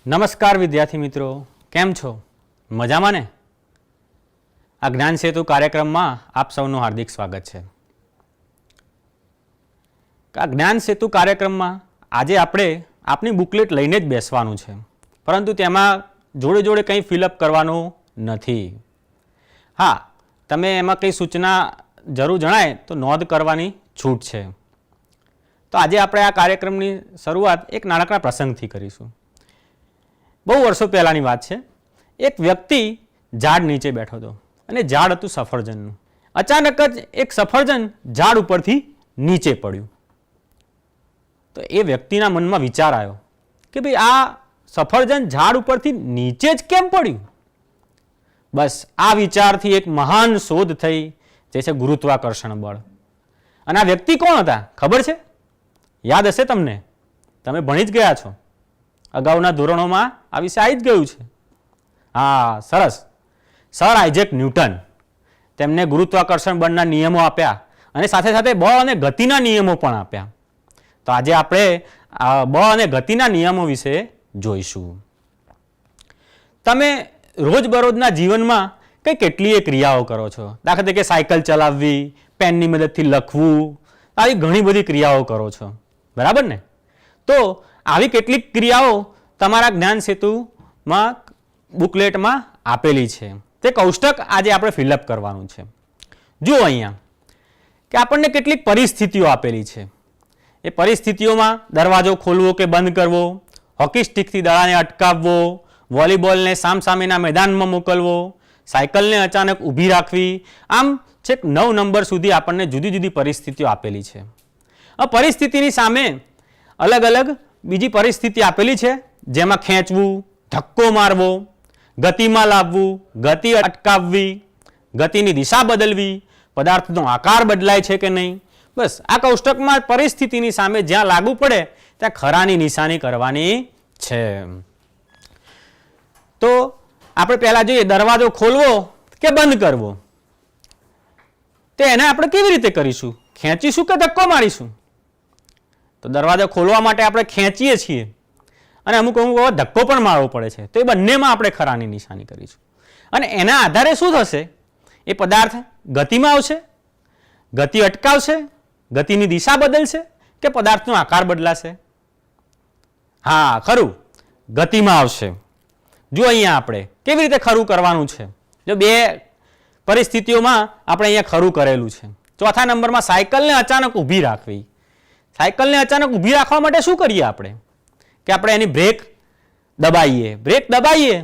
નમસ્કાર વિદ્યાર્થી મિત્રો, કેમ છો? મજામાં ને? આ જ્ઞાન સેતુ કાર્યક્રમમાં આપ સૌનું હાર્દિક સ્વાગત છે. આ જ્ઞાન સેતુ કાર્યક્રમમાં આજે આપણે આપની બુકલેટ લઈને જ બેસવાનું છે, પરંતુ તેમાં જોડે જોડે કંઈ ફિલઅપ કરવાનું નથી. હા, તમે એમાં કંઈ સૂચના જરૂર જણાય તો નોંધ કરવાની છૂટ છે. તો આજે આપણે આ કાર્યક્રમની શરૂઆત એક નાનકડા પ્રસંગથી કરીશું. બહુ વર્ષો પહેલાંની વાત છે. એક વ્યક્તિ ઝાડ નીચે બેઠો હતો અને ઝાડ હતું સફરજનનું. અચાનક જ એક સફરજન ઝાડ ઉપરથી નીચે પડ્યું. તો એ વ્યક્તિના મનમાં વિચાર આવ્યો કે ભાઈ આ સફરજન ઝાડ ઉપરથી નીચે જ કેમ પડ્યું? બસ આ વિચારથી એક મહાન શોધ થઈ, જે છે ગુરુત્વાકર્ષણ બળ. અને આ વ્યક્તિ કોણ હતા ખબર છે? યાદ હશે તમને, તમે ભણી જ ગયા છો, અગાઉના ધોરણોમાં આ વિશે આવી જ ગયું છે. હા, સરસ. Sir Isaac newton. તેમને ગુરુત્વાકર્ષણ બળના નિયમો આપ્યા અને સાથે સાથે બળ અને ગતિના નિયમો પણ આપ્યા. તો આજે આપણે બળ અને ગતિના નિયમો વિશે જોઈશું. તમે રોજબરોજના જીવનમાં કેટલીય ક્રિયાઓ કરો છો. દાખલા તરીકે સાયકલ ચલાવવી, પેનની મદદથી લખવું, આવી ઘણી બધી ક્રિયાઓ કરો છો, બરાબર ને? તો આવી કેટલીક ક્રિયાઓ તમારા જ્ઞાન સેતુમાં બુકલેટમાં આપેલી છે. તે કોષ્ટક આજે આપણે ફિલઅપ કરવાનું છે. જુઓ અહીંયા કે આપણને કેટલીક પરિસ્થિતિઓ આપેલી છે. એ પરિસ્થિતિઓમાં દરવાજો ખોલવો કે બંધ કરવો, હોકી સ્ટિકથી દડાને અટકાવવો, વોલીબોલને સામસામેના મેદાનમાં મોકલવો, સાયકલને અચાનક ઊભી રાખવી, આમ છેક 9 નંબર સુધી આપણને જુદી જુદી પરિસ્થિતિઓ આપેલી છે. આ પરિસ્થિતિની સામે અલગ અલગ બીજી પરિસ્થિતિ આપેલી છે, જેમાં ખેંચવું, ધક્કો મારવો, ગતિમાં લાવવું, ગતિ અટકાવવી, ગતિની દિશા બદલવી, પદાર્થનો આકાર બદલાય છે કે નહીં. બસ આ કોષ્ટકમાં પરિસ્થિતિની સામે જ્યાં લાગુ પડે ત્યાં ખરાની નિશાની કરવાની છે. તો આપણે પહેલાં જોઈએ, દરવાજો ખોલવો કે બંધ કરવો. તો એને આપણે કેવી રીતે કરીશું? ખેંચીશું કે ધક્કો મારીશું? તો દરવાજો ખોલવા માટે આપણે ખેંચીએ છીએ અને અમુક ધક્કો પણ મારવો પડે છે. તો એ બંનેમાં આપણે ખરાની નિશાની કરીશું. અને એના આધારે શું થશે? એ પદાર્થ ગતિમાં આવશે, ગતિ અટકાવશે, ગતિની દિશા બદલશે કે પદાર્થનો આકાર બદલાશે? હા, ખરું, ગતિમાં આવશે. જો અહીંયા આપણે કેવી રીતે ખરું કરવાનું છે. જો બે પરિસ્થિતિઓમાં આપણે અહીંયા ખરું કરેલું છે. ચોથા નંબરમાં સાયકલને અચાનક ઊભી રાખવી. સાયકલને અચાનક ઊભી રાખવા માટે શું કરીએ આપણે? કે આપણે એની બ્રેક દબાઈએ. બ્રેક દબાઈએ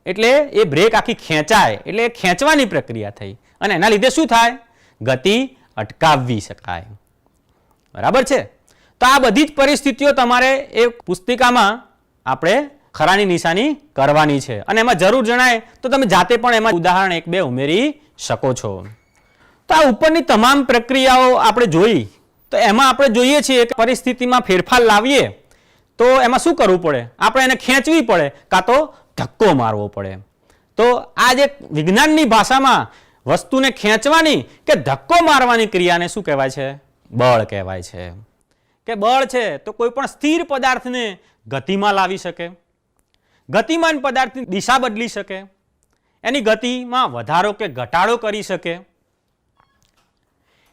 એટલે એ બ્રેક આખી ખેંચાય, એટલે એ ખેંચવાની પ્રક્રિયા થઈ અને એના લીધે શું થાય? ગતિ અટકાવવી શકાય. બરાબર છે? તો આ બધી જ પરિસ્થિતિઓ તમારે એ પુસ્તિકામાં આપણે ખરાની નિશાની કરવાની છે. અને એમાં જરૂર જણાય તો તમે જાતે પણ એમાં ઉદાહરણ 1-2 ઉમેરી શકો છો. તો આ ઉપરની તમામ પ્રક્રિયાઓ આપણે જોઈ, તો એમાં આપણે જોઈએ છીએ કે પરિસ્થિતિમાં ફેરફાર લાવીએ તો એમાં શું કરવું પડે? આપણે એને ખેંચવી પડે કાં તો ધક્કો મારવો પડે. તો આ જે વિજ્ઞાનની ભાષામાં વસ્તુને ખેંચવાની કે ધક્કો મારવાની ક્રિયાને શું કહેવાય છે? બળ કહેવાય છે. કે બળ છે તો કોઈ પણ સ્થિર પદાર્થને ગતિમાં લાવી શકે, ગતિમાન પદાર્થની દિશા બદલી શકે, એની ગતિમાં વધારો કે ઘટાડો કરી શકે,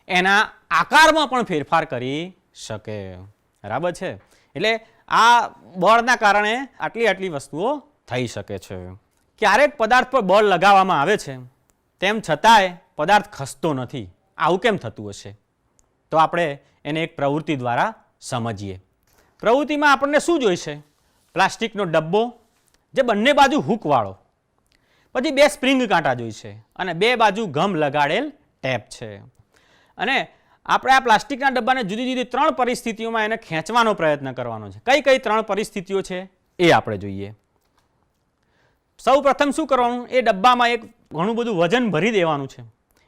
એના આકારમાં પણ ફેરફાર કરી શકે. બરાબર છે? એટલે આ બળના કારણે આટલી વસ્તુઓ થઈ શકે છે. ક્યારેક પદાર્થ પર બળ લગાવવામાં આવે છે, તેમ છતાંય પદાર્થ ખસતો નથી. આવું કેમ થતું હશે? તો આપણે એને એક પ્રવૃત્તિ દ્વારા સમજીએ. પ્રવૃત્તિમાં આપણને શું જોઈશે? પ્લાસ્ટિકનો ડબ્બો, જે બંને બાજુ હૂકવાળો, પછી 2 સ્પ્રિંગ કાંટા જોઈશે અને 2 બાજુ ગમ લગાડેલ ટેપ છે. અને આપણે આ પ્લાસ્ટિકના ડબ્બાને જુદી જુદી 3 પરિસ્થિતિઓમાં એને ખેંચવાનો પ્રયત્ન કરવાનો છે. કઈ કઈ 3 પરિસ્થિતિઓ છે એ આપણે જોઈએ. સૌ પ્રથમ શું કરવાનું? એ ડબ્બામાં એક ઘણું બધું વજન ભરી દેવાનું છે.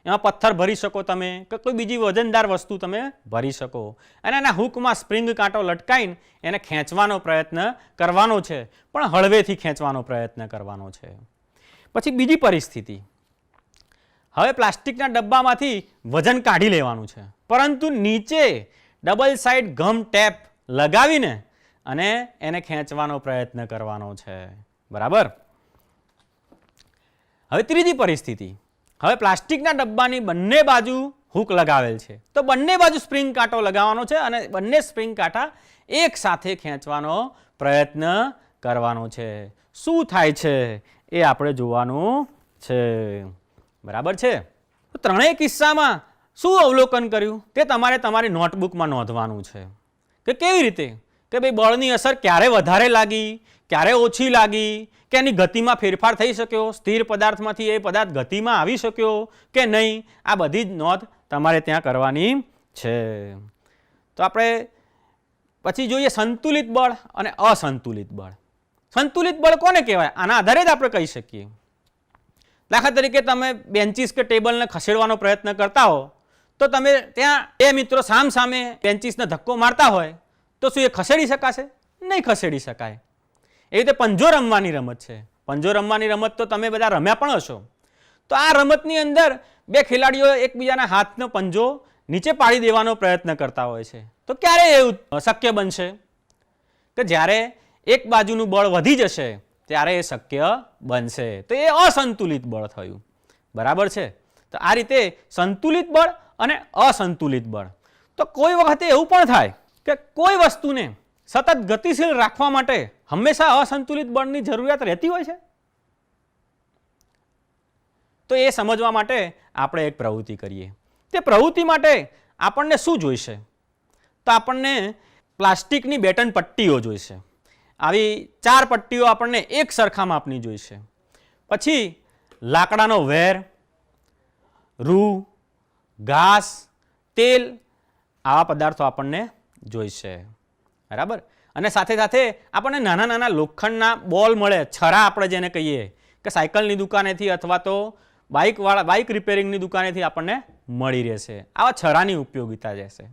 એમાં પથ્થર ભરી શકો તમે કે કોઈ બીજી વજનદાર વસ્તુ તમે ભરી શકો અને એના હૂકમાં સ્પ્રિંગ કાંટો લટકાઈને એને ખેંચવાનો પ્રયત્ન કરવાનો છે, પણ હળવેથી ખેંચવાનો પ્રયત્ન કરવાનો છે. પછી બીજી પરિસ્થિતિ, હવે પ્લાસ્ટિકના ડબ્બામાંથી વજન કાઢી લેવાનું છે, પરંતુ નીચે ડબલ સાઇડ ગમ ટેપ લગાવીને અને એને ખેંચવાનો પ્રયત્ન કરવાનો છે. બરાબર. હવે ત્રીજી પરિસ્થિતિ, હવે પ્લાસ્ટિકના ડબ્બાની બંને બાજુ હૂક લગાવેલ છે, તો બંને બાજુ સ્પ્રિંગ કાંટો લગાવવાનો છે અને બંને સ્પ્રિંગ કાંટા એક સાથે ખેંચવાનો પ્રયત્ન કરવાનો છે. શું થાય છે એ આપણે જોવાનું છે. બરાબર છે. તો ત્રણેય કિસ્સામાં શું અવલોકન કર્યું તે તમારે તમારી નોટબુકમાં નોંધવાનું છે કે કેવી રીતે કે ભાઈ બળની અસર ક્યારે વધારે લાગી, ક્યારે ઓછી લાગી, કે એની ગતિમાં ફેરફાર થઈ શક્યો, સ્થિર પદાર્થમાંથી એ પદાર્થ ગતિમાં આવી શક્યો કે નહીં, આ બધી જ નોંધ તમારે ત્યાં કરવાની છે. તો આપણે પછી જોઈએ સંતુલિત બળ અને અસંતુલિત બળ. સંતુલિત બળ કોને કહેવાય? આના આધારે જ આપણે કહી શકીએ. દાખલા તરીકે તમે બેન્ચીસ કે ટેબલને ખસેડવાનો પ્રયત્ન કરતા હો, તો તમે ત્યાં બે મિત્રો સામ સામે બેન્ચીસને ધક્કો મારતા હોય તો શું એ ખસેડી શકાશે? નહીં ખસેડી શકાય. એવી રીતે પંજો રમવાની રમત છે. પંજો રમવાની રમત તો તમે બધા રમ્યા પણ હશો. તો આ રમતની અંદર બે ખેલાડીઓ એકબીજાના હાથનો પંજો નીચે પાડી દેવાનો પ્રયત્ન કરતા હોય છે. તો ક્યારે એવું શક્ય બનશે કે જ્યારે એક બાજુનું બળ વધી જશે ત્યારે એ શક્ય બનશે. તો એ અસંતુલિત બળ થયું. બરાબર છે. તો આ રીતે સંતુલિત બળ અને અસંતુલિત બળ. તો કોઈ વખતે એવું પણ થાય કે કોઈ વસ્તુને સતત ગતિશીલ રાખવા માટે હંમેશા અસંતુલિત બળની જરૂરિયાત રહેતી હોય છે. તો એ સમજવા માટે આપણે એક પ્રવૃત્તિ કરીએ. તે પ્રવૃત્તિ માટે આપણને શું જોઈશે? તો આપણને પ્લાસ્ટિકની 2-3 પટ્ટીઓ જોઈશે. આવી 4 પટ્ટીઓ આપણને એક સરખા માપની જોઈશે. પછી લાકડાનો વેર, રૂ, ઘાસ, તેલ, આવા પદાર્થો આપણને જોઈશે. બરાબર. અને સાથે સાથે આપણને નાના નાના લોખંડના બોલ મળે, છરા આપણે જેને કહીએ, કે સાયકલની દુકાનેથી અથવા તો બાઇક રિપેરિંગની દુકાનેથી આપણને મળી રહેશે. આવા છરાની ઉપયોગિતા રહેશે.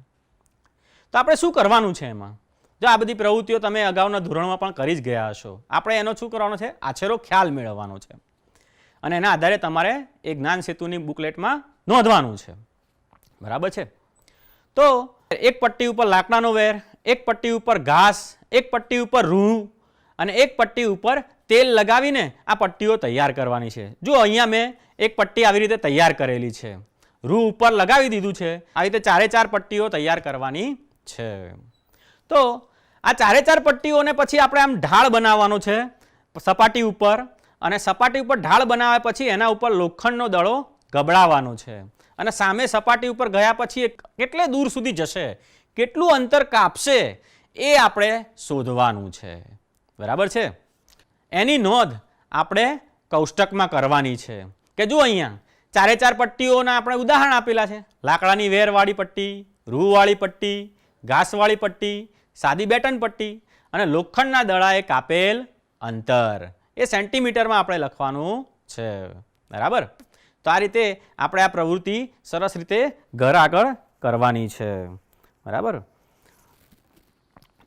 તો આપણે શું કરવાનું છે એમાં? જો આ બધી પ્રવૃત્તિઓ તમે અગાઉના ધોરણમાં પણ કરી જ ગયા હશો. આપણે એનો શું કરવાનો છે? આછેરો ખ્યાલ મેળવવાનો છે અને એના આધારે તમારે એ જ્ઞાન સેતુની બુકલેટમાં નોંધવાનું છે. બરાબર છે. તો એક પટ્ટી ઉપર લાકડાનો વેર, એક પટ્ટી ઉપર ઘાસ, એક પટ્ટી ઉપર રૂ અને એક પટ્ટી ઉપર તેલ લગાવીને આ પટ્ટીઓ તૈયાર કરવાની છે. જો અહીંયા મેં એક પટ્ટી આવી રીતે તૈયાર કરેલી છે, રૂ ઉપર લગાવી દીધું છે. આવી રીતે 4 પટ્ટીઓ તૈયાર કરવાની છે. તો આ 4 પટ્ટીઓને પછી આપણે આમ ઢાળ બનાવવાનો છે સપાટી ઉપર, અને સપાટી ઉપર ઢાળ બનાવ્યા પછી એના ઉપર લોખંડનો દડો ગબડાવવાનો છે અને સામે સપાટી ઉપર ગયા પછી કેટલે દૂર સુધી જશે, કેટલું અંતર કાપશે એ આપણે શોધવાનું છે. બરાબર છે. એની નોંધ આપણે કોષ્ટકમાં કરવાની છે કે જો અહીંયા 4 પટ્ટીઓના આપણે ઉદાહરણ આપેલા છે. લાકડાની વેરવાળી પટ્ટી, રૂવાળી પટ્ટી, ઘાસવાળી પટ્ટી, સાદી 2-3 પટ્ટી અને લોખંડના દડાએ કાપેલ અંતર એ સેન્ટીમીટરમાં આપણે લખવાનું છે. બરાબર. તો આ રીતે આપણે આ પ્રવૃત્તિ સરસ રીતે ઘર આગળ કરવાની છે. બરાબર.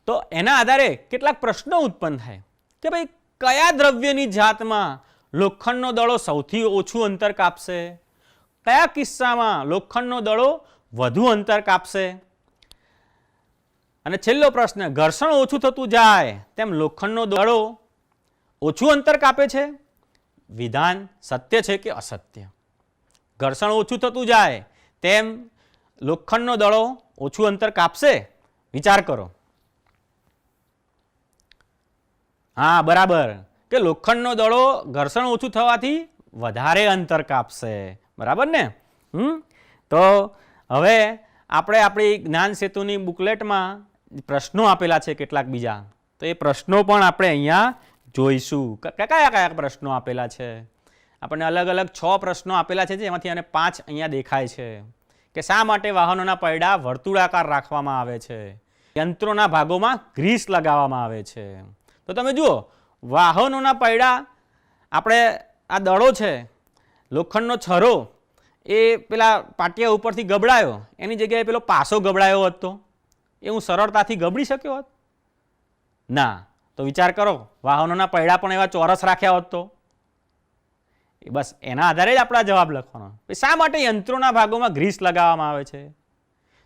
તો એના આધારે કેટલાક પ્રશ્નો ઉત્પન્ન થાય કે ભાઈ કયા દ્રવ્યની જાતમાં લોખંડનો દડો સૌથી ઓછું અંતર કાપશે, કયા કિસ્સામાં લોખંડનો દડો વધુ અંતર કાપશે. અને છેલ્લો પ્રશ્ન, ઘર્ષણ ઓછું થતું જાય તેમ લોખંડનો દડો ઓછું અંતર કાપે છે. વિધાન સત્ય છે કે અસત્ય? ઘર્ષણ ઓછું થતું જાય તેમ લોખંડનો દડો ઓછું અંતર કાપશે? વિચાર કરો. હા, બરાબર, કે લોખંડનો દડો ઘર્ષણ ઓછું થવાથી વધારે અંતર કાપશે. બરાબર ને? તો હવે આપણે આપણી જ્ઞાન સેતુની બુકલેટમાં પ્રશ્નો આપેલા છે કેટલાક બીજા, તો એ પ્રશ્નો પણ આપણે અહીંયા જોઈશું. કયા કયા પ્રશ્નો આપેલા છે? આપણને અલગ અલગ 6 પ્રશ્નો આપેલા છે, જેમાંથી અને 5 અહીંયા દેખાય છે. કે શા માટે વાહનોના પૈડા વર્તુળાકાર રાખવામાં આવે છે? યંત્રોના ભાગોમાં ગ્રીસ લગાવવામાં આવે છે. તો તમે જુઓ, વાહનોના પૈડા, આપણે આ દડો છે, લોખંડનો છરો એ પેલા પાટિયા ઉપરથી ગબડાયો, એની જગ્યાએ પેલો પાસો ગબડાયો હોત તો એ હું સરળતાથી ગબડી શક્યો હોત? ના. તો વિચાર કરો, વાહનોના પૈડા પણ એવા ચોરસ રાખ્યા હોત તો? બસ એના આધારે જ આપણા જવાબ લખવાનો. શા માટે યંત્રોના ભાગોમાં ગ્રીસ લગાવવામાં આવે છે?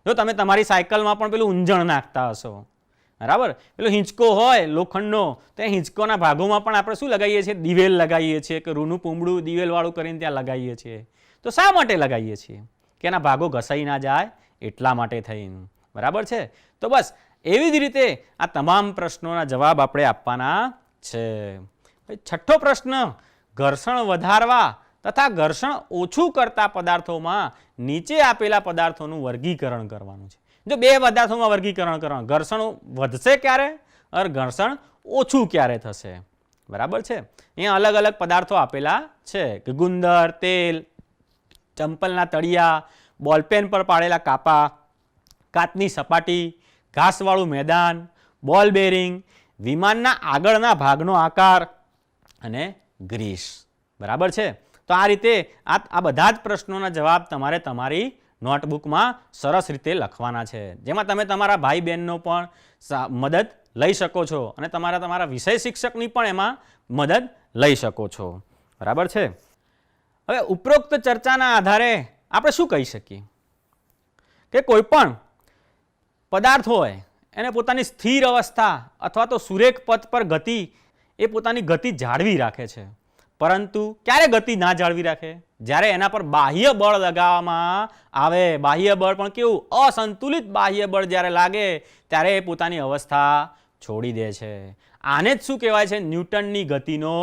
જો તમે તમારી સાયકલમાં પણ પેલું ઊંજણ નાખતા હશો, બરાબર. પેલો હિંચકો હોય લોખંડનો, તો એ હિંચકોના ભાગોમાં પણ આપણે શું લગાવીએ છીએ? દિવેલ લગાવીએ છીએ, કે રૂનું પૂમડું દિવેલવાળું કરીને ત્યાં લગાવીએ છીએ. તો શા માટે લગાવીએ છીએ? કે એના ભાગો ઘસાઈ ના જાય એટલા માટે થઈને. બરાબર છે. તો બસ એવી જ રીતે આ તમામ પ્રશ્નોના જવાબ આપણે આપવાના છે. છઠ્ઠો પ્રશ્ન, ઘર્ષણ વધારવા તથા ઘર્ષણ ઓછું કરતા પદાર્થોમાં નીચે આપેલા પદાર્થોનું વર્ગીકરણ કરવાનું છે. જો બે પદાર્થોમાં વર્ગીકરણ કરવાનું, ઘર્ષણ વધશે ક્યારે અને ઘર્ષણ ઓછું ક્યારે થશે. બરાબર છે. અહીંયા અલગ અલગ પદાર્થો આપેલા છે કે ગુંદર, તેલ, ચંપલના તળિયા, બોલપેન પર પાડેલા કાપા, કાચની સપાટી, ઘાસવાળું મેદાન, બોલ બેરિંગ, વિમાનના આગળના ભાગનો આકાર અને ગ્રીસ. બરાબર છે. તો આ રીતે આ બધા જ પ્રશ્નોના જવાબ તમારે તમારી નોટબુકમાં સરસ રીતે લખવાના છે, જેમાં તમે તમારા ભાઈ બહેનનો પણ મદદ લઈ શકો છો અને તમારા વિષય શિક્ષકની પણ એમાં મદદ લઈ શકો છો. બરાબર છે. હવે ઉપરોક્ત ચર્ચાના આધારે આપણે શું કહી શકીએ કે કોઈ પણ પદાર્થ હોય એને પોતાની સ્થિર અવસ્થા અથવા તો સુરેખ પથ પર ગતિ એ પોતાની ગતિ જાળવી રાખે છે, પરંતુ ક્યારે ગતિ ના જાળવી રાખે? જ્યારે એના પર બાહ્ય બળ લગાવવામાં આવે. બાહ્ય બળ પણ કેવું? અસંતુલિત બાહ્ય બળ જ્યારે લાગે ત્યારે એ પોતાની અવસ્થા છોડી દે છે. આને જ શું કહેવાય છે? ન્યૂટનની ગતિનો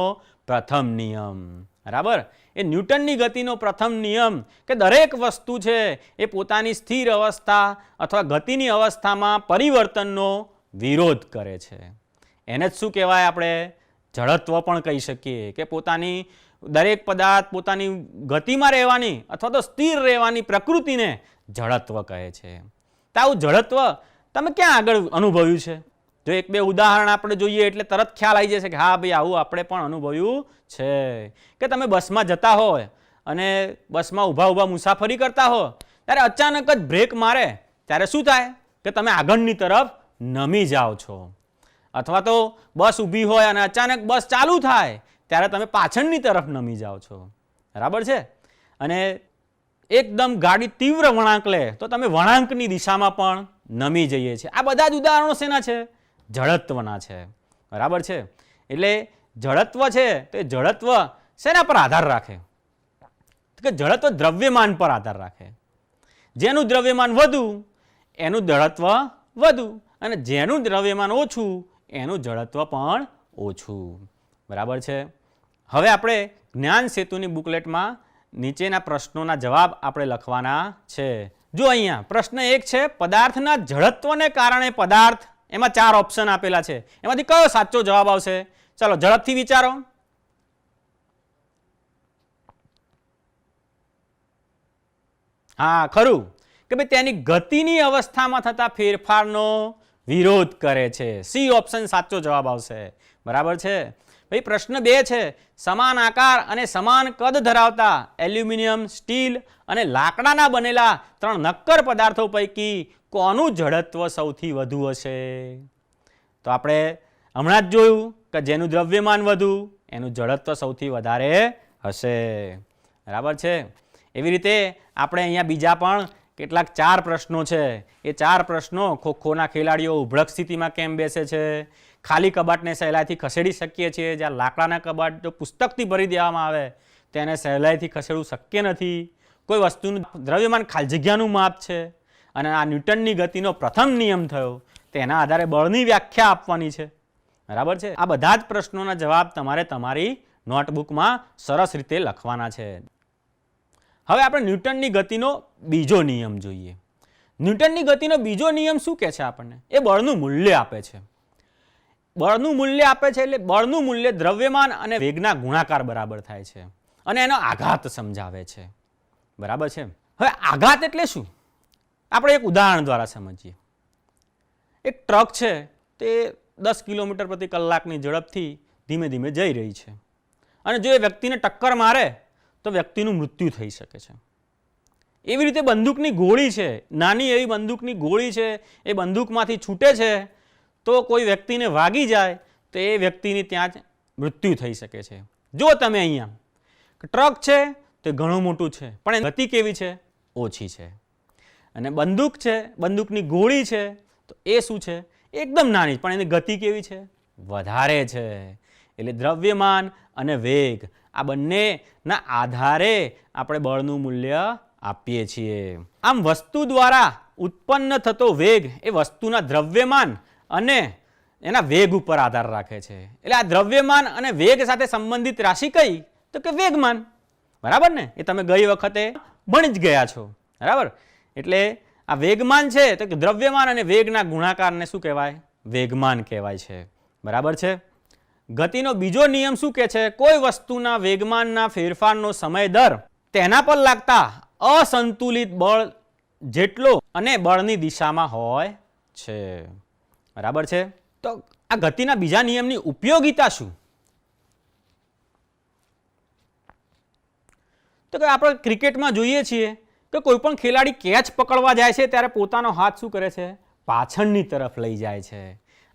પ્રથમ નિયમ. બરાબર. એ ન્યૂટનની ગતિનો પ્રથમ નિયમ કે દરેક વસ્તુ છે એ પોતાની સ્થિર અવસ્થા અથવા ગતિની અવસ્થામાં પરિવર્તનનો વિરોધ કરે છે. એને જ શું કહેવાય? આપણે જડત્વ પણ કહી શકીએ કે પોતાની દરેક પદાર્થ પોતાની ગતિમાં રહેવાની અથવા તો સ્થિર રહેવાની પ્રકૃતિને જડત્વ કહે છે. તો આવું જડત્વ તમે ક્યાં આગળ અનુભવ્યું છે? જો એક બે ઉદાહરણ આપણે જોઈએ એટલે તરત ખ્યાલ આવી જશે કે હા ભાઈ આવું આપણે પણ અનુભવ્યું છે. કે તમે બસમાં જતા હોય અને બસમાં ઊભા મુસાફરી કરતા હો, ત્યારે અચાનક જ બ્રેક મારે ત્યારે શું થાય? કે તમે આગળની તરફ નમી જાઓ છો. અથવા તો બસ ઊભી હોય અને અચાનક બસ ચાલુ થાય ત્યારે તમે પાછળની તરફ નમી જાઓ છો. બરાબર છે. અને એકદમ ગાડી તીવ્ર વળાંક લે તો તમે વળાંકની દિશામાં પણ નમી જઈએ છીએ. આ બધા જ ઉદાહરણો શેના છે? જડત્વના છે. બરાબર છે. એટલે જડત્વ છે તો એ જડત્વ શેના પર આધાર રાખે? કે જડત્વ દ્રવ્યમાન પર આધાર રાખે. જેનું દ્રવ્યમાન વધુ એનું જડત્વ વધુ, અને જેનું દ્રવ્યમાન ઓછું એનું જડત્વ પણ ઓછું. બરાબર છે. હવે આપણે જ્ઞાન સેતુની બુકલેટમાં નીચેના પ્રશ્નોના જવાબ આપણે લખવાના છે. જો અહીંયા પ્રશ્ન 1 છે, પદાર્થના જડત્વને કારણે પદાર્થ, એમાં 4 ઓપ્શન આપેલા છે, એમાંથી કયો સાચો જવાબ આવશે? ચાલો ઝડપથી વિચારો. હા, ખરું કે ભાઈ તેની ગતિની અવસ્થામાં થતા ફેરફારનો વિરોધ કરે છે. સી ઓપ્શન સાચો જવાબ આવશે. બરાબર છે. ભાઈ પ્રશ્ન 2 છે, સમાન આકાર અને સમાન કદ ધરાવતા એલ્યુમિનિયમ, સ્ટીલ અને લાકડાના બનેલા 3 નક્કર પદાર્થો પૈકી કોનું જડત્વ સૌથી વધુ હશે? તો આપણે હમણાં જ જોયું કે જેનું દ્રવ્યમાન વધુ એનું જડત્વ સૌથી વધારે હશે. બરાબર છે. એવી રીતે આપણે અહીંયા બીજા પણ કેટલાક 4 પ્રશ્નો છે. એ 4 પ્રશ્નો ખોખોના ખેલાડીઓ ઉભળક સ્થિતિમાં કેમ બેસે છે, ખાલી કબાટને સહેલાઈથી ખસેડી શકીએ છીએ, જ્યાં લાકડાના કબાટ જો પુસ્તકથી ભરી દેવામાં આવે તેને સહેલાઈથી ખસેડવું શક્ય નથી, કોઈ વસ્તુનું દ્રવ્યમાન ખાલી જગ્યાનું માપ છે, અને આ ન્યૂટનની ગતિનો પ્રથમ નિયમ થયો, તેના આધારે બળની વ્યાખ્યા આપવાની છે. બરાબર છે. આ બધા જ પ્રશ્નોના જવાબ તમારે તમારી નોટબુકમાં સરસ રીતે લખવાના છે. હવે આપણે ન્યૂટનની ગતિનો બીજો નિયમ જોઈએ. ન્યૂટનની ગતિનો બીજો નિયમ શું કહે છે? આપણને એ બળનું મૂલ્ય આપે છે. બળનું મૂલ્ય આપે છે એટલે બળનું મૂલ્ય દ્રવ્યમાન અને વેગના ગુણાકાર બરાબર થાય છે, અને એનો આઘાત સમજાવે છે. બરાબર છે. હવે આઘાત એટલે શું? આપણે એક ઉદાહરણ દ્વારા સમજીએ. એક ટ્રક છે તે 10 કિલોમીટર પ્રતિ કલાકની ઝડપથી ધીમે ધીમે જઈ રહી છે, અને જો એ વ્યક્તિને ટક્કર મારે તો વ્યક્તિનું મૃત્યુ થઈ શકે છે. એવી રીતે બંદૂકની ગોળી છે, નાની એવી બંદૂકની ગોળી છે, એ બંદૂકમાંથી છૂટે છે તો કોઈ વ્યક્તિને વાગી જાય તો એ વ્યક્તિની ત્યાં જ મૃત્યુ થઈ શકે છે. જો તમે અહીંયા ટ્રક છે તે ઘણું મોટું છે પણ એની ગતિ કેવી છે? ઓછી છે. અને બંદૂક છે, બંદૂકની ગોળી છે, તો એ શું છે? એકદમ નાની, પણ એની ગતિ કેવી છે? વધારે છે. એટલે દ્રવ્યમાન અને વેગ આ બંનેના આધારે આપણે બળનું મૂલ્ય આપીએ છીએ. આમ વસ્તુ દ્વારા ઉત્પન્ન થતો વેગ એ વસ્તુના દ્રવ્યમાન અને એના વેગ ઉપર આધાર રાખે છે. એટલે આ દ્રવ્યમાન અને વેગ સાથે સંબંધિત રાશિ કઈ? તો કે વેગમાન. બરાબર ને? એ તમે ગઈ વખતે ભણી જ ગયા છો. બરાબર? એટલે આ વેગમાન છે તો કે દ્રવ્યમાન અને વેગના ગુણાકારને શું કહેવાય? વેગમાન કહેવાય છે. બરાબર છે? ગતિનો બીજો નિયમ શું કહે છે? કોઈ વસ્તુના વેગમાનના ફેરફારનો સમય દર તેના પર લાગતા અસંતુલિત બળ જેટલો અને બળની દિશામાં હોય છે. બરાબર છે? તો આ ગતિના બીજા નિયમની ઉપયોગિતા શું? તો કે આપણે ક્રિકેટમાં જોઈએ છીએ કે કોઈ પણ ખેલાડી કેચ પકડવા જાય છે ત્યારે પોતાનો હાથ શું કરે છે? પાછળની તરફ લઈ જાય છે.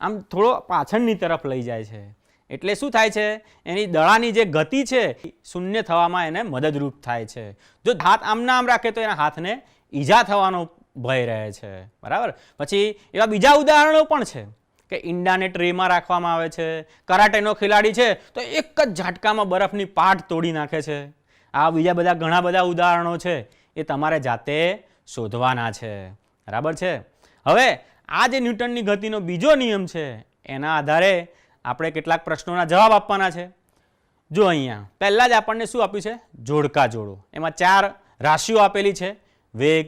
આમ થોડો પાછળની તરફ લઈ જાય છે. એટલે શું થાય છે? એની દડાની જે ગતિ છે શૂન્ય થવામાં એને મદદરૂપ થાય છે. જો હાથ આમના આમ રાખે તો એના હાથને ઈજા થવાનો ભય રહે છે. બરાબર? પછી એવા બીજા ઉદાહરણો પણ છે કે ઈંડાને ટ્રેમાં રાખવામાં આવે છે. કરાટેનો ખેલાડી છે તો એક જ ઝાટકામાં બરફની પાટ તોડી નાખે છે. આ બીજા બધા ઘણા બધા ઉદાહરણો છે, એ તમારે જાતે શોધવાના છે. બરાબર છે? હવે આ જે ન્યૂટનની ગતિનો બીજો નિયમ છે એના આધારે આપણે કેટલાક પ્રશ્નોના જવાબ આપવાના છે. જો અહીંયા પહેલા જ આપણને શું આપ્યું છે? જોડકા જોડો. એમાં 4 રાશિઓ આપેલી છે: વેગ,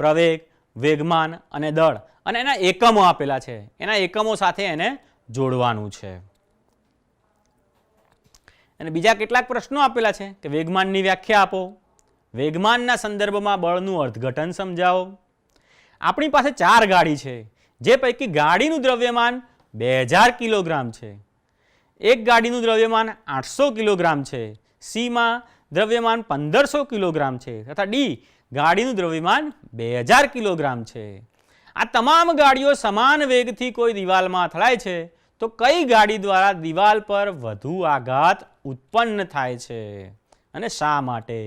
પ્રવેગ, વેગમાન અને દળ, અને એના એકમો આપેલા છે. એના એકમો સાથે એને જોડવાનું છે. અને બીજા કેટલાક પ્રશ્નો આપેલા છે કે વેગમાનની વ્યાખ્યા આપો, વેગમાનના સંદર્ભમાં બળનું અર્થઘટન સમજાવો. આપણી પાસે 4 ગાડી છે, જે પૈકી ગાડીનું દ્રવ્યમાન 2000 કિલોગ્રામ છે, એક ગાડીનું દ્રવ્યમાન 800 કિલોગ્રામ છે, સીમાં દ્રવ્યમાન 1500 કિલોગ્રામ છે તથા ડી ગાડીનું દ્રવ્યમાન 2000 કિલોગ્રામ છે. આ તમામ ગાડીઓ સમાન વેગથી કોઈ દિવાલમાં અથડાય છે તો કઈ ગાડી દ્વારા દિવાલ પર વધુ આઘાત ઉત્પન્ન થાય છે અને શા માટે?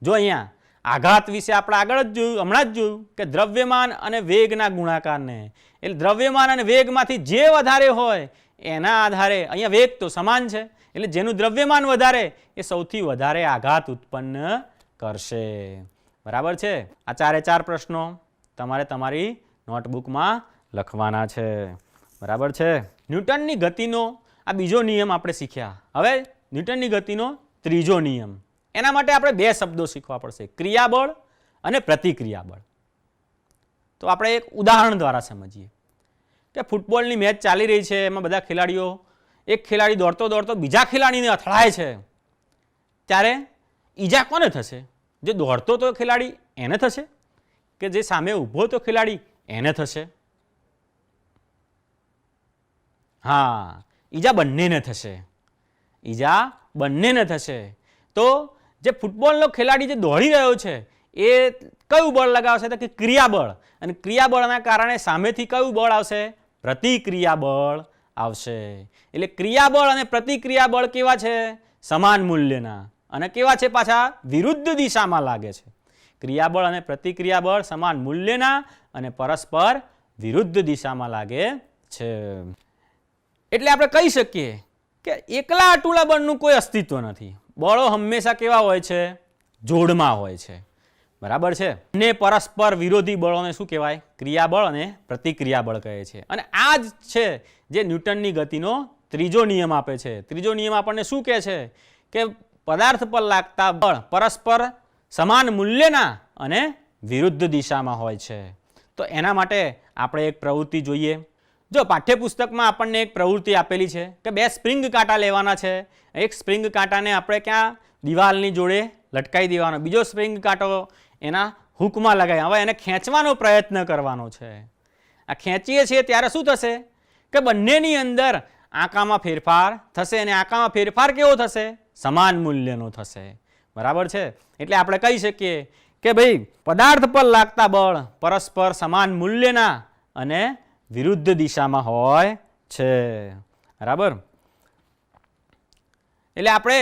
જો અહીંયા આઘાત વિશે આપણે આગળ જ જોયું, હમણાં જ જોયું કે દ્રવ્યમાન અને વેગના ગુણાકારને, એટલે દ્રવ્યમાન અને વેગમાંથી જે વધારે હોય એના આધારે, અહીંયા વેગ તો સમાન છે એટલે જેનું દ્રવ્યમાન વધારે એ સૌથી વધારે આઘાત ઉત્પન્ન કરશે. બરાબર છે? આ 4 પ્રશ્નો તમારે તમારી નોટબુકમાં લખવાના છે. બરાબર છે? ન્યૂટનની ગતિનો આ બીજો નિયમ આપણે શીખ્યા. હવે ન્યૂટનની ગતિનો ત્રીજો નિયમ, એના માટે આપણે 2 શબ્દો શીખવા પડશે: ક્રિયાબળ અને પ્રતિક્રિયાબળ. તો આપણે એક ઉદાહરણ દ્વારા સમજીએ કે ફૂટબોલની મેચ ચાલી રહી છે. એમાં બધા ખેલાડીઓ, એક ખેલાડી દોડતો દોડતો બીજા ખેલાડીને અથડાય છે, ત્યારે ઈજા કોને થશે? જે દોડતો તો ખેલાડી એને થશે કે જે સામે ઊભો તો ખેલાડી એને થશે? હા, ઈજા બંનેને થશે. ઈજા બંનેને થશે. તો જે ફૂટબોલનો ખેલાડી જે દોડી રહ્યો છે એ કયું બળ લગાવશે? તો કે ક્રિયાબળ. અને ક્રિયાબળના કારણે સામેથી કયું બળ આવશે? પ્રતિક્રિયાબળ આવશે. એટલે ક્રિયાબળ અને પ્રતિક્રિયાબળ કેવા છે? સમાન મૂલ્યના. અને કેવા છે પાછા? વિરુદ્ધ દિશામાં લાગે છે. ક્રિયાબળ અને પ્રતિક્રિયાબળ સમાન મૂલ્યના અને પરસ્પર વિરુદ્ધ દિશામાં લાગે છે. એટલે આપણે કહી શકીએ કે એકલા અટુલા બળનું કોઈ અસ્તિત્વ નથી. બળો હંમેશા કેવા હોય છે? જોડમાં હોય છે. બરાબર છે? ને પરસ્પર વિરોધી બળોને શું કહેવાય? ક્રિયાબળ અને પ્રતિક્રિયાબળ કહે છે. અને આ જ છે જે ન્યૂટનની ગતિનો ત્રીજો નિયમ આપે છે. ત્રીજો નિયમ આપણને શું કહે છે? કે પદાર્થ પર લાગતા બળ પરસ્પર સમાન મૂલ્યના અને વિરુદ્ધ દિશામાં હોય છે. તો એના માટે આપણે એક પ્રવૃત્તિ જોઈએ. જો પાઠ્યપુસ્તકમાં આપણને એક પ્રવૃત્તિ આપેલી છે કે 2 સ્પ્રિંગ કાંટા લેવાના છે. એક સ્પ્રિંગ કાંટાને આપણે ક્યાં? દિવાલની જોડે લટકાવી દેવાનો, બીજો સ્પ્રિંગ કાંટો એના હૂકમાં લગાવી, હવે એને ખેંચવાનો પ્રયત્ન કરવાનો છે. આ ખેંચીએ છીએ ત્યારે શું થશે? કે બંનેની અંદર આંકામાં ફેરફાર થશે. અને આંકામાં ફેરફાર કેવો થશે? સમાન મૂલ્યનો થશે. બરાબર છે? એટલે આપણે કહી શકીએ કે ભાઈ પદાર્થ પર લાગતા બળ પરસ્પર સમાન મૂલ્યના અને વિરુદ્ધ દિશામાં હોય છે. બરાબર? એટલે આપણે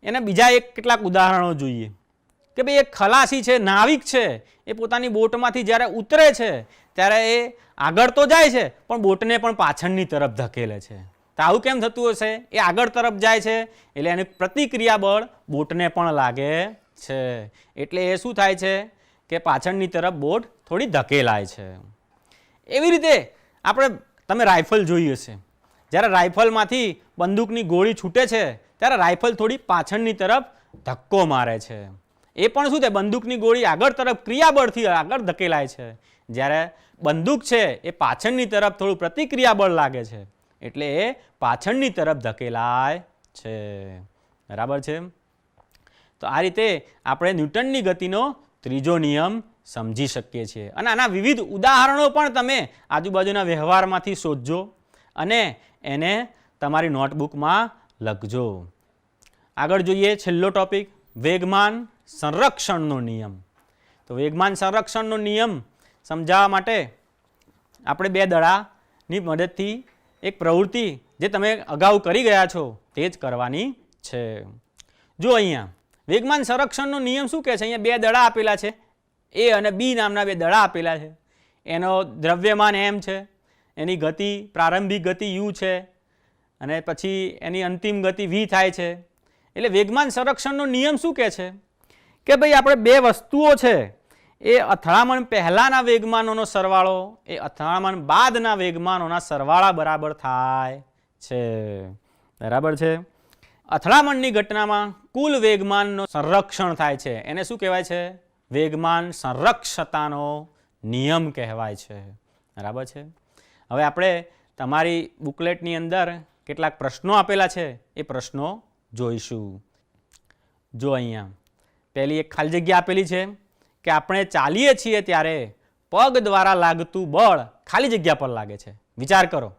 એને બીજા કેટલાક ઉદાહરણો જોઈએ કે ભાઈ એક ખલાસી છે, નાવિક છે, એ પોતાની બોટમાંથી જ્યારે ઉતરે છે ત્યારે એ આગળ તો જાય છે પણ બોટને પણ પાછળની તરફ ધકેલે છે. તો આવું કેમ થતું હશે? એ આગળ તરફ જાય છે એટલે એની પ્રતિક્રિયા બળ બોટને પણ લાગે છે, એટલે એ શું થાય છે કે પાછળની તરફ બોટ થોડી ધકેલાય છે. એવી રીતે આપણે તમે રાઇફલ જોઈ હશે, જ્યારે રાઇફલમાંથી બંદૂકની ગોળી છૂટે છે ત્યારે રાઇફલ થોડી પાછળની તરફ ધક્કો મારે છે. એ પણ શું થાય, બંદૂકની ગોળી આગળ તરફ ક્રિયાબળથી આગળ ધકેલાય છે, જ્યારે બંદૂક છે એ પાછળની તરફ થોડું પ્રતિક્રિયા બળ લાગે છે એટલે એ પાછળની તરફ ધકેલાય છે. બરાબર છે? તો આ રીતે આપણે ન્યૂટનની ગતિનો ત્રીજો નિયમ સમજી શકીએ છીએ. અને આના વિવિધ ઉદાહરણો પણ તમે આજુબાજુના વ્યવહારમાંથી શોધજો અને એને તમારી નોટબુકમાં લખજો. આગળ જોઈએ છેલ્લો ટોપિક, વેગમાન સંરક્ષણનો નિયમ. તો વેગમાન સંરક્ષણનો નિયમ સમજાવવા માટે આપણે બે દડાની મદદથી એક પ્રવૃત્તિ જે તમે અગાઉ કરી ગયા છો તે જ કરવાની છે. જો અહીંયા વેગમાન સંરક્ષણનો નિયમ શું કહે છે? અહીંયા બે દડા આપેલા છે, એ અને બી નામના બે દડા આપેલા છે. એનો દ્રવ્યમાન એમ છે, એની ગતિ પ્રારંભિક ગતિ યુ છે અને પછી એની અંતિમ ગતિ વી થાય છે. એટલે વેગમાન સંરક્ષણનો નિયમ શું કહે છે કે ભાઈ આપણે બે વસ્તુઓ છે એ અથડામણ પહેલાંના વેગમાનોનો સરવાળો એ અથડામણ બાદના વેગમાનોના સરવાળા બરાબર થાય છે. બરાબર છે? અથડામણની ઘટનામાં કુલ વેગમાનનો સંરક્ષણ થાય છે, એને શું કહેવાય છે? વેગમાન સંરક્ષતાનો નિયમ કહેવાય છે. બરાબર છે? હવે આપણે તમારી બુકલેટની અંદર કેટલાક પ્રશ્નો આપેલા છે, એ પ્રશ્નો જોઈશું. જો અહીંયા પહેલી એક ખાલી જગ્યા આપેલી છે કે આપણે ચાલીએ છીએ ત્યારે પગ દ્વારા લાગતું બળ ખાલી જગ્યા પર લાગે છે. વિચાર કરો.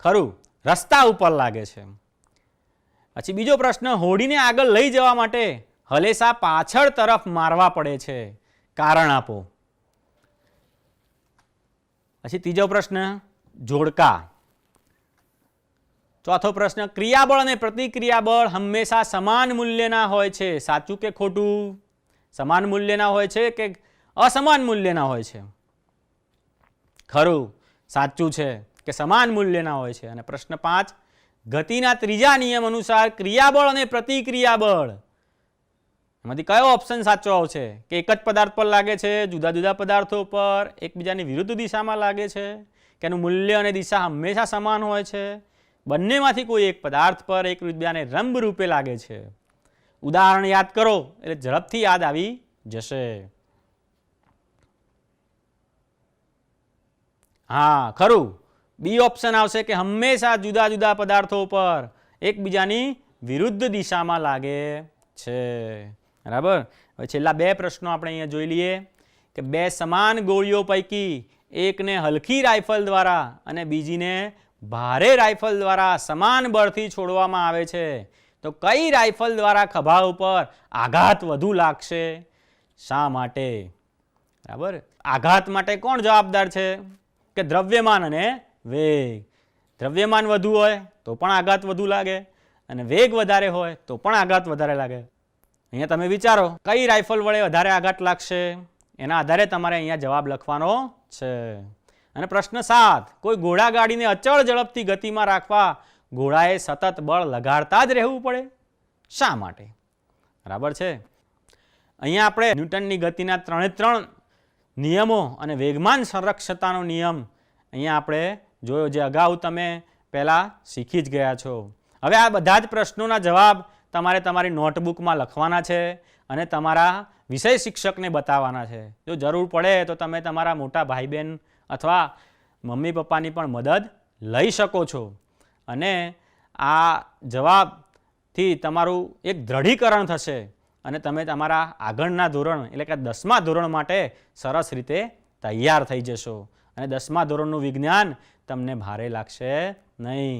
ખરું, રસ્તા ઉપર લાગે છે. પછી બીજો પ્રશ્ન, હોડીને આગળ લઈ જવા માટે હલેસા પાછળ તરફ મારવા પડે છે, કારણ આપો. પછી ત્રીજો પ્રશ્ન, જોડકા. ચોથો પ્રશ્ન, ક્રિયાબળ અને પ્રતિક્રિયાબળ હંમેશા સમાન મૂલ્યના હોય છે, સાચું કે ખોટું? સમાન મૂલ્યના હોય છે કે અસમાન મૂલ્યના હોય છે? ખરું, સાચું છે કે સમાન મૂલ્યના હોય છે. અને પ્રશ્ન 5, ગતિના ત્રીજા નિયમ અનુસાર ક્રિયાબળ અને પ્રતિક્રિયાબળ એમાંથી કયો ઓપ્શન સાચો આવશે? કે એક જ પદાર્થ પર લાગે છે, જુદા જુદા પદાર્થો પર એકબીજાની વિરુદ્ધ દિશામાં લાગે છે, કે એનું મૂલ્ય અને દિશા હંમેશા સમાન હોય છે, બંનેમાંથી કોઈ એક પદાર્થ પર એકબીજાને લંબ રૂપે લાગે છે? ઉદાહરણ યાદ કરો એટલે ઝડપથી યાદ આવી જશે. હા, ખરું, બી ઓપ્શન આવશે કે હંમેશા જુદા જુદા પદાર્થો પર એકબીજાની વિરુદ્ધ દિશામાં લાગે છે. બરાબર? હવે છેલ્લા બે પ્રશ્નો આપણે અહીંયા જોઈ લઈએ કે બે સમાન ગોળીઓ પૈકી એકને હલકી રાઇફલ દ્વારા અને બીજીને ભારે રાઇફલ દ્વારા સમાન બળથી છોડવામાં આવે છે, તો કઈ રાઇફલ દ્વારા ખભા ઉપર આઘાત વધુ લાગશે? શા માટે? બરાબર? આઘાત માટે કોણ જવાબદાર છે? કે દ્રવ્યમાન અને વેગ. દ્રવ્યમાન વધુ હોય તો પણ આઘાત વધુ લાગે અને વેગ વધારે હોય તો પણ આઘાત વધારે લાગે. અહીંયા તમે વિચારો કઈ રાઇફલ વડે વધારે આઘાત લાગશે, એના આધારે તમારે અહીંયા જવાબ લખવાનો છે. અને પ્રશ્ન 7, કોઈ ઘોડાગાડીને અચળ ઝડપથી ગતિમાં રાખવા ઘોડાએ સતત બળ લગાડતા જ રહેવું પડે, શા માટે? બરાબર છે? અહીંયા આપણે ન્યૂટનની ગતિના 3 નિયમો અને વેગમાન સંરક્ષતાનો નિયમ અહીંયા આપણે જોયો, જે અગાઉ તમે પહેલાં શીખી જ ગયા છો. હવે આ બધા જ પ્રશ્નોના જવાબ તમારે તમારી નોટબુકમાં લખવાના છે અને તમારા વિષય શિક્ષકને બતાવવાના છે. જો જરૂર પડે તો તમે તમારા મોટા ભાઈ બહેન અથવા મમ્મી પપ્પાની પણ મદદ લઈ શકો છો. અને આ જવાબથી તમારું એક દ્રઢીકરણ થશે અને તમે તમારા આગળના ધોરણ એટલે કે 10મા ધોરણ માટે સરસ રીતે તૈયાર થઈ જશો અને 10મા ધોરણનું વિજ્ઞાન તમને ભારે લાગશે નહીં.